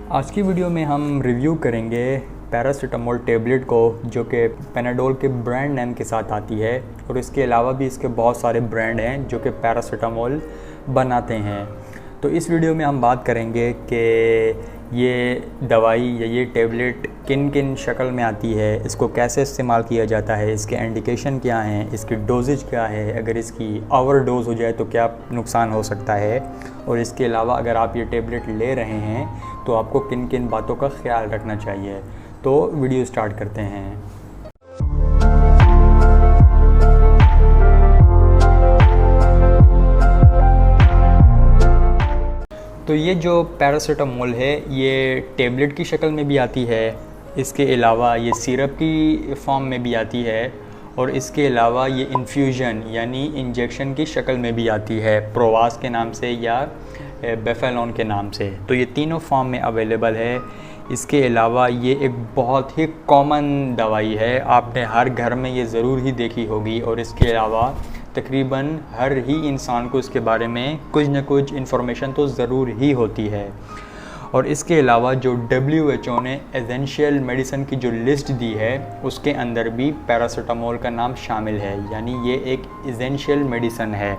आज की वीडियो में हम रिव्यू करेंगे पैरासीटामोल टेबलेट को, जो कि पैनाडोल के ब्रांड नेम के साथ आती है और इसके अलावा भी इसके बहुत सारे ब्रांड हैं जो कि पैरासीटामोल बनाते हैं। तो इस वीडियो में हम बात करेंगे कि ये दवाई या ये टेबलेट किन किन शक्ल में आती है, इसको कैसे इस्तेमाल किया जाता है, इसके इंडिकेशन क्या हैं, इसकी डोजेज क्या है, अगर इसकी ओवरडोज हो जाए तो क्या नुकसान हो सकता है, और इसके अलावा अगर आप ये टेबलेट ले रहे हैं तो आपको किन किन बातों का ख्याल रखना चाहिए। तो वीडियो स्टार्ट करते हैं। तो ये जो पैरासीटामोल है ये टेबलेट की शक्ल में भी आती है, इसके अलावा ये सिरप की फॉर्म में भी आती है, और इसके अलावा ये इन्फ्यूजन यानी इंजेक्शन की शक्ल में भी आती है, प्रोवास के नाम से या बेफेलॉन के नाम से। तो ये तीनों फॉर्म में अवेलेबल है। इसके अलावा ये एक बहुत ही कॉमन दवाई है, आपने हर घर में ये ज़रूर ही देखी होगी, और इसके अलावा तकरीबन हर ही इंसान को इसके बारे में कुछ न कुछ इन्फॉर्मेशन तो ज़रूर ही होती है। और इसके अलावा जो WHO ने एसेंशियल मेडिसिन की जो लिस्ट दी है उसके अंदर भी पैरासीटामोल का नाम शामिल है, यानी ये एक एसेंशियल मेडिसिन है।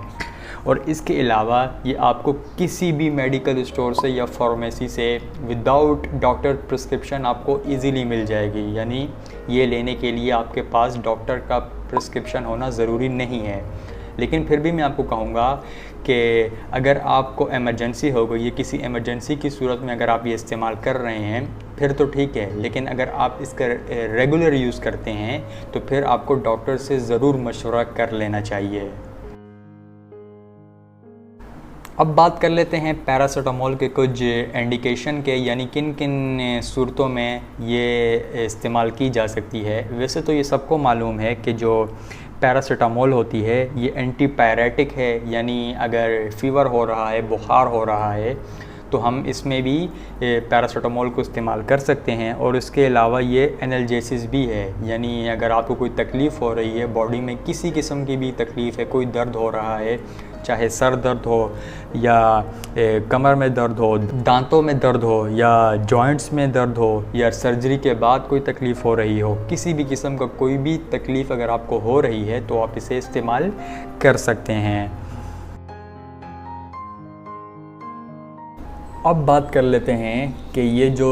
और इसके अलावा ये आपको किसी भी मेडिकल स्टोर से या फार्मेसी से विदाउट डॉक्टर प्रिस्क्रिप्शन आपको इजीली मिल जाएगी, यानी ये लेने के लिए आपके पास डॉक्टर का प्रिस्क्रिप्शन होना ज़रूरी नहीं है। लेकिन फिर भी मैं आपको कहूँगा कि अगर आपको इमरजेंसी हो गई, ये किसी इमरजेंसी की सूरत में अगर आप ये इस्तेमाल कर रहे हैं फिर तो ठीक है, लेकिन अगर आप इसका रेगुलर यूज़ करते हैं तो फिर आपको डॉक्टर से ज़रूर मशवरा कर लेना चाहिए। अब बात कर लेते हैं पैरासीटामोल के कुछ इंडिकेशन के, यानी किन किन सूरतों में ये इस्तेमाल की जा सकती है। वैसे तो ये सबको मालूम है कि जो पैरासीटामोल होती है ये एंटीपायरेटिक है, यानी अगर फ़ीवर हो रहा है, बुखार हो रहा है तो हम इसमें भी पैरासीटामोल को इस्तेमाल कर सकते हैं। और इसके अलावा ये एनाल्जेसिस भी है, यानी अगर आपको कोई तकलीफ़ हो रही है, बॉडी में किसी किस्म की भी तकलीफ़ है, कोई दर्द हो रहा है, चाहे सर दर्द हो या कमर में दर्द हो, दांतों में दर्द हो या जॉइंट्स में दर्द हो या सर्जरी के बाद कोई तकलीफ़ हो रही हो, किसी भी किस्म का कोई भी तकलीफ़ अगर आपको हो रही है तो आप इसे इस्तेमाल कर सकते हैं। अब बात कर लेते हैं कि ये जो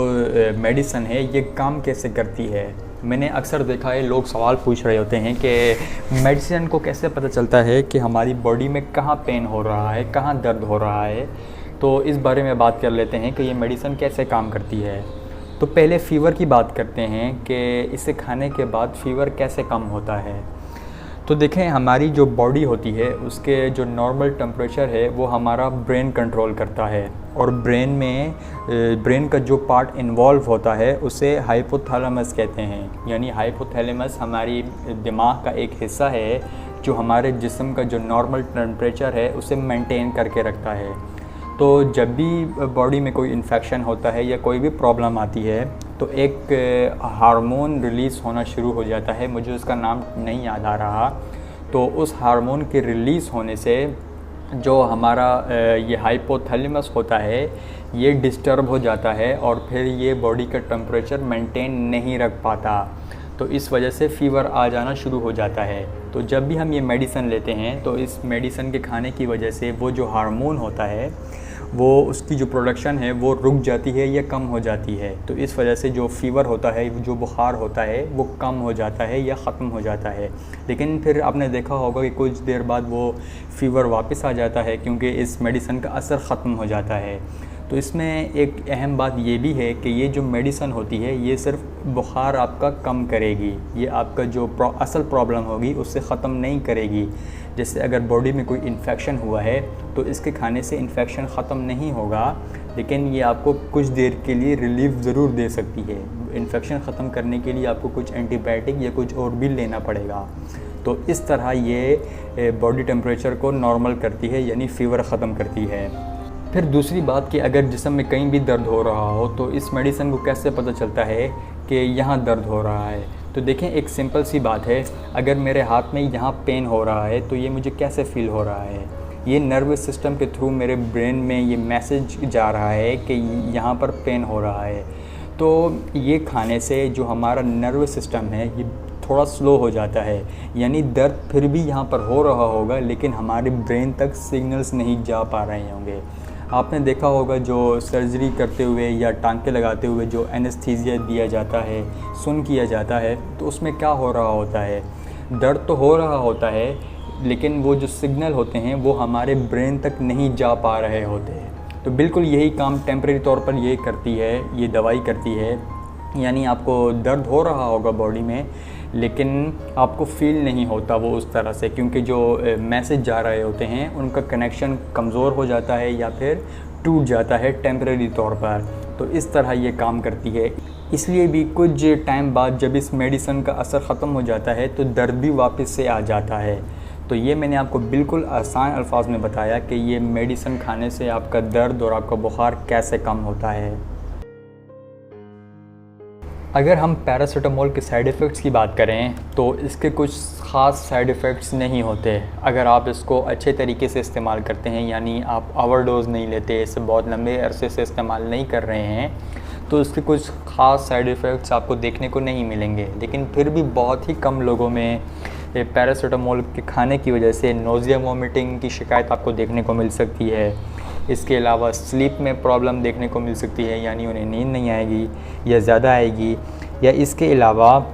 मेडिसिन है ये काम कैसे करती है। मैंने अक्सर देखा है लोग सवाल पूछ रहे होते हैं कि मेडिसिन को कैसे पता चलता है कि हमारी बॉडी में कहाँ पेन हो रहा है, कहाँ दर्द हो रहा है। तो इस बारे में बात कर लेते हैं कि ये मेडिसिन कैसे काम करती है। तो पहले फ़ीवर की बात करते हैं कि इसे खाने के बाद फ़ीवर कैसे कम होता है। तो देखें, हमारी जो बॉडी होती है उसके जो नॉर्मल टेम्परेचर है वो हमारा ब्रेन कंट्रोल करता है, और ब्रेन का जो पार्ट इन्वॉल्व होता है उसे हाइपोथैलेमस कहते हैं। यानी हाइपोथैलेमस हमारी दिमाग का एक हिस्सा है जो हमारे जिस्म का जो नॉर्मल टेम्परेचर है उसे मेंटेन करके रखता है। तो जब भी बॉडी में कोई इन्फेक्शन होता है या कोई भी प्रॉब्लम आती है तो एक हार्मोन रिलीज़ होना शुरू हो जाता है, मुझे उसका नाम नहीं याद आ रहा। तो उस हार्मोन के रिलीज़ होने से जो हमारा ये हाइपोथैलेमस होता है ये डिस्टर्ब हो जाता है और फिर ये बॉडी का टेम्परेचर मेंटेन नहीं रख पाता, तो इस वजह से फ़ीवर आ जाना शुरू हो जाता है। तो जब भी हम ये मेडिसिन लेते हैं तो इस मेडिसिन के खाने की वजह से वो जो हार्मोन होता है वो उसकी जो प्रोडक्शन है वो रुक जाती है या कम हो जाती है। तो इस वजह से जो फ़ीवर होता है, जो बुखार होता है वो कम हो जाता है या ख़त्म हो जाता है। लेकिन फिर आपने देखा होगा कि कुछ देर बाद वो फ़ीवर वापस आ जाता है क्योंकि इस मेडिसिन का असर ख़त्म हो जाता है। तो इसमें एक अहम बात ये भी है कि ये जो मेडिसिन होती है ये सिर्फ बुखार आपका कम करेगी, ये आपका जो असल प्रॉब्लम होगी उससे ख़त्म नहीं करेगी। जैसे अगर बॉडी में कोई इन्फेक्शन हुआ है तो इसके खाने से इन्फेक्शन ख़त्म नहीं होगा, लेकिन ये आपको कुछ देर के लिए रिलीफ ज़रूर दे सकती है। इन्फेक्शन ख़त्म करने के लिए आपको कुछ एंटीबायोटिक या कुछ और भी लेना पड़ेगा। तो इस तरह ये बॉडी टेम्परेचर को नॉर्मल करती है, यानी फ़ीवर ख़त्म करती है। फिर दूसरी बात कि अगर जिस्म में कहीं भी दर्द हो रहा हो तो इस मेडिसिन को कैसे पता चलता है कि यहाँ दर्द हो रहा है। तो देखें, एक सिंपल सी बात है, अगर मेरे हाथ में यहाँ पेन हो रहा है तो ये मुझे कैसे फ़ील हो रहा है। ये नर्वस सिस्टम के थ्रू मेरे ब्रेन में ये मैसेज जा रहा है कि यहाँ पर पेन हो रहा है। तो ये खाने से जो हमारा नर्वस सिस्टम है ये थोड़ा स्लो हो जाता है, यानी दर्द फिर भी यहाँ पर हो रहा होगा लेकिन हमारे ब्रेन तक सिग्नल्स नहीं जा पा रहे होंगे। आपने देखा होगा जो सर्जरी करते हुए या टांके लगाते हुए जो एनेस्थीसिया दिया जाता है, सुन किया जाता है, तो उसमें क्या हो रहा होता है, दर्द तो हो रहा होता है लेकिन वो जो सिग्नल होते हैं वो हमारे ब्रेन तक नहीं जा पा रहे होते हैं। तो बिल्कुल यही काम टेम्परेरी तौर पर ये करती है, ये दवाई करती है। यानी आपको दर्द हो रहा होगा बॉडी में लेकिन आपको फील नहीं होता वो उस तरह से, क्योंकि जो मैसेज जा रहे होते हैं उनका कनेक्शन कमज़ोर हो जाता है या फिर टूट जाता है टेम्परेरी तौर पर। तो इस तरह ये काम करती है। इसलिए भी कुछ टाइम बाद जब इस मेडिसिन का असर ख़त्म हो जाता है तो दर्द भी वापस से आ जाता है। तो ये मैंने आपको बिल्कुल आसान अल्फाज में बताया कि ये मेडिसिन खाने से आपका दर्द और आपका बुखार कैसे कम होता है। अगर हम पैरासीटामोल के साइड इफ़ेक्ट्स की बात करें तो इसके कुछ ख़ास साइड इफ़ेक्ट्स नहीं होते अगर आप इसको अच्छे तरीके से इस्तेमाल करते हैं, यानी आप ओवरडोज़ नहीं लेते, इसे बहुत लंबे अरसे से इस्तेमाल नहीं कर रहे हैं, तो इसके कुछ ख़ास साइड इफ़ेक्ट्स आपको देखने को नहीं मिलेंगे। लेकिन फिर भी बहुत ही कम लोगों में पैरासीटामोल के खाने की वजह से नोज़िया वॉमिटिंग की शिकायत आपको देखने को मिल सकती है। इसके अलावा स्लीप में प्रॉब्लम देखने को मिल सकती है, यानी उन्हें नींद नहीं आएगी या ज़्यादा आएगी। या इसके अलावा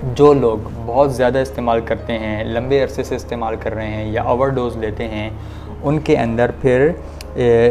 जो लोग बहुत ज़्यादा इस्तेमाल करते हैं, लंबे अरसे से इस्तेमाल कर रहे हैं या ओवरडोज़ लेते हैं, उनके अंदर फिर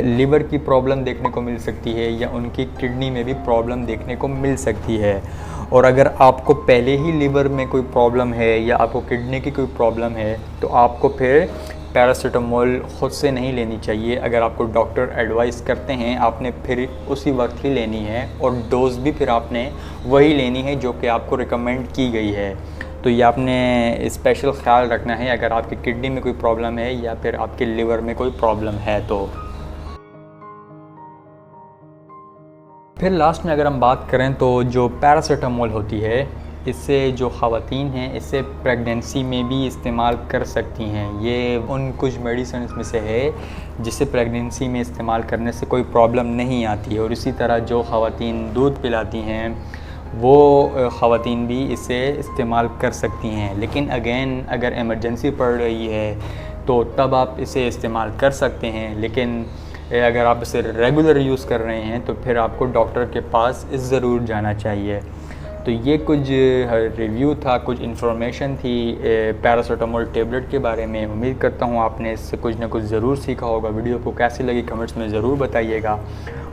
लीवर की प्रॉब्लम देखने को मिल सकती है या उनकी किडनी में भी प्रॉब्लम देखने को मिल सकती है। और अगर आपको पहले ही लीवर में कोई प्रॉब्लम है या आपको किडनी की कोई प्रॉब्लम है तो आपको फिर पैरासीटामोल ख़ुद से नहीं लेनी चाहिए। अगर आपको डॉक्टर एडवाइस करते हैं आपने फिर उसी वक्त ही लेनी है और डोज़ भी फिर आपने वही लेनी है जो कि आपको रिकमेंड की गई है। तो ये आपने स्पेशल ख्याल रखना है अगर आपकी किडनी में कोई प्रॉब्लम है या फिर आपके लिवर में कोई प्रॉब्लम है तो। फिर लास्ट में अगर हम बात करें तो जो पैरासीटामोल होती है इससे जो ख़वातीन हैं इसे प्रेगनेंसी में भी इस्तेमाल कर सकती हैं। ये उन कुछ मेडिसिन में से है जिसे प्रेगनेंसी में इस्तेमाल करने से कोई प्रॉब्लम नहीं आती है। और इसी तरह जो ख़वातीन दूध पिलाती हैं वो ख़वातीन भी इसे इस्तेमाल कर सकती हैं। लेकिन अगेन अगर इमरजेंसी पड़ रही है तो तब आप इसे इस्तेमाल कर सकते हैं। लेकिन अगर आप इसे रेगुलर यूज़ कर रहे हैं तो फिर आपको डॉक्टर के पास ज़रूर जाना चाहिए। तो ये कुछ रिव्यू था, कुछ इन्फॉर्मेशन थी पैरासीटामोल टेबलेट के बारे में। उम्मीद करता हूँ आपने इससे कुछ ना कुछ ज़रूर सीखा होगा। वीडियो को कैसी लगी कमेंट्स में ज़रूर बताइएगा।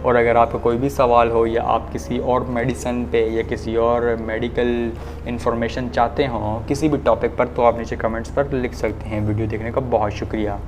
और अगर आपका कोई भी सवाल हो या आप किसी और मेडिसिन पे या किसी और मेडिकल इन्फॉर्मेशन चाहते हों किसी भी टॉपिक पर, तो आप नीचे कमेंट्स पर लिख सकते हैं। वीडियो देखने का बहुत शुक्रिया।